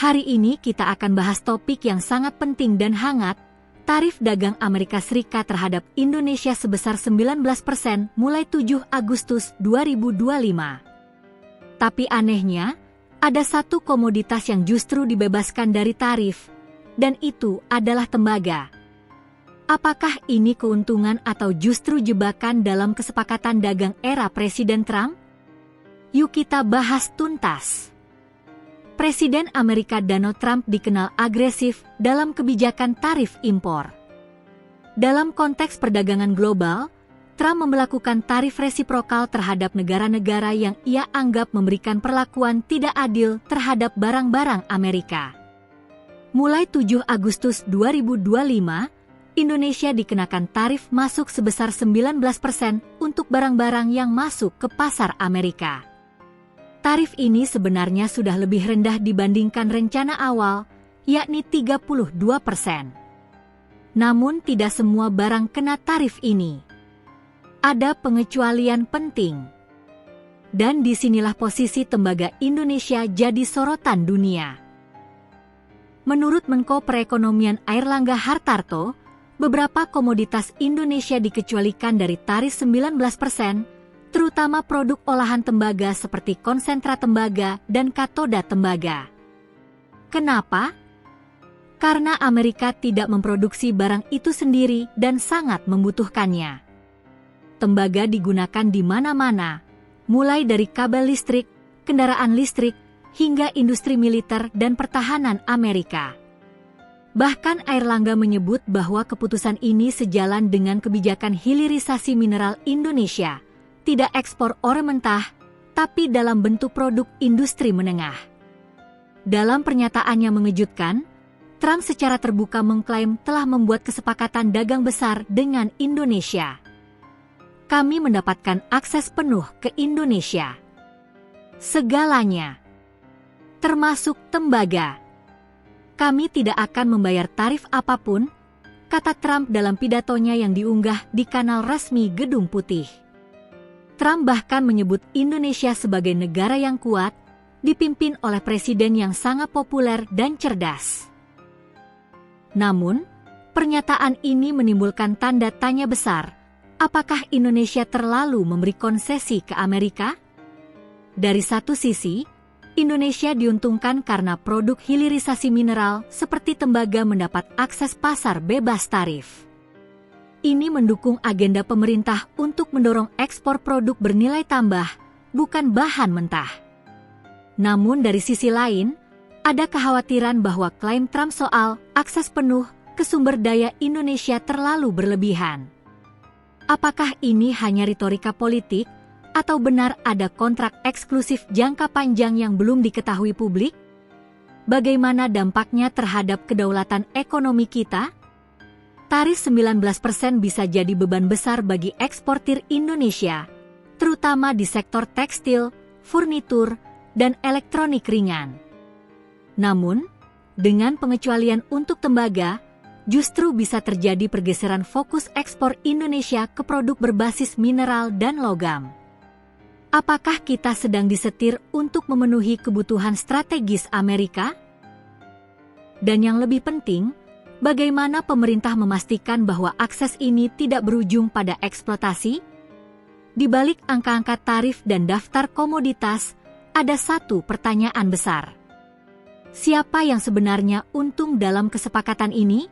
Hari ini kita akan bahas topik yang sangat penting dan hangat, tarif dagang Amerika Serikat terhadap Indonesia sebesar 19% mulai 7 Agustus 2025. Tapi anehnya, ada satu komoditas yang justru dibebaskan dari tarif, dan itu adalah tembaga. Apakah ini keuntungan atau justru jebakan dalam kesepakatan dagang era Presiden Trump? Yuk kita bahas tuntas. Presiden Amerika Donald Trump dikenal agresif dalam kebijakan tarif impor. Dalam konteks perdagangan global, Trump memberlakukan tarif resiprokal terhadap negara-negara yang ia anggap memberikan perlakuan tidak adil terhadap barang-barang Amerika. Mulai 7 Agustus 2025, Indonesia dikenakan tarif masuk sebesar 19% untuk barang-barang yang masuk ke pasar Amerika. Tarif ini sebenarnya sudah lebih rendah dibandingkan rencana awal, yakni 32%. Namun tidak semua barang kena tarif ini. Ada pengecualian penting. Dan disinilah posisi tembaga Indonesia jadi sorotan dunia. Menurut Menko Perekonomian Airlangga Hartarto, beberapa komoditas Indonesia dikecualikan dari tarif 19%, terutama produk olahan tembaga seperti konsentrat tembaga dan katoda tembaga. Kenapa? Karena Amerika tidak memproduksi barang itu sendiri dan sangat membutuhkannya. Tembaga digunakan di mana-mana, mulai dari kabel listrik, kendaraan listrik, hingga industri militer dan pertahanan Amerika. Bahkan Airlangga menyebut bahwa keputusan ini sejalan dengan kebijakan hilirisasi mineral Indonesia, tidak ekspor ore mentah, tapi dalam bentuk produk industri menengah. Dalam pernyataannya mengejutkan, Trump secara terbuka mengklaim telah membuat kesepakatan dagang besar dengan Indonesia. Kami mendapatkan akses penuh ke Indonesia. Segalanya, termasuk tembaga. Kami tidak akan membayar tarif apapun, kata Trump dalam pidatonya yang diunggah di kanal resmi Gedung Putih. Trump bahkan menyebut Indonesia sebagai negara yang kuat, dipimpin oleh presiden yang sangat populer dan cerdas. Namun, pernyataan ini menimbulkan tanda tanya besar. Apakah Indonesia terlalu memberi konsesi ke Amerika? Dari satu sisi, Indonesia diuntungkan karena produk hilirisasi mineral seperti tembaga mendapat akses pasar bebas tarif. Ini mendukung agenda pemerintah untuk mendorong ekspor produk bernilai tambah, bukan bahan mentah. Namun dari sisi lain, ada kekhawatiran bahwa klaim Trump soal akses penuh ke sumber daya Indonesia terlalu berlebihan. Apakah ini hanya retorika politik, atau benar ada kontrak eksklusif jangka panjang yang belum diketahui publik? Bagaimana dampaknya terhadap kedaulatan ekonomi kita? Tarif 19% bisa jadi beban besar bagi eksportir Indonesia, terutama di sektor tekstil, furnitur, dan elektronik ringan. Namun, dengan pengecualian untuk tembaga, justru bisa terjadi pergeseran fokus ekspor Indonesia ke produk berbasis mineral dan logam. Apakah kita sedang disetir untuk memenuhi kebutuhan strategis Amerika? Dan yang lebih penting, bagaimana pemerintah memastikan bahwa akses ini tidak berujung pada eksploitasi? Di balik angka-angka tarif dan daftar komoditas, ada satu pertanyaan besar. Siapa yang sebenarnya untung dalam kesepakatan ini?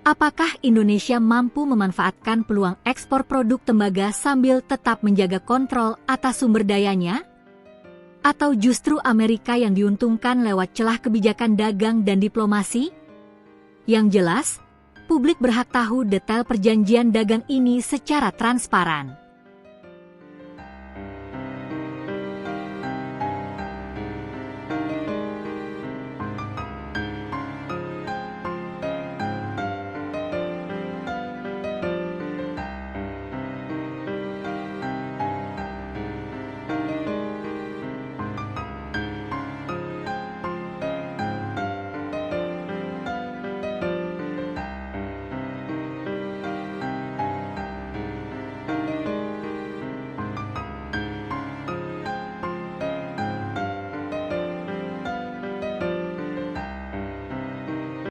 Apakah Indonesia mampu memanfaatkan peluang ekspor produk tembaga sambil tetap menjaga kontrol atas sumber dayanya? Atau justru Amerika yang diuntungkan lewat celah kebijakan dagang dan diplomasi? Yang jelas, publik berhak tahu detail perjanjian dagang ini secara transparan.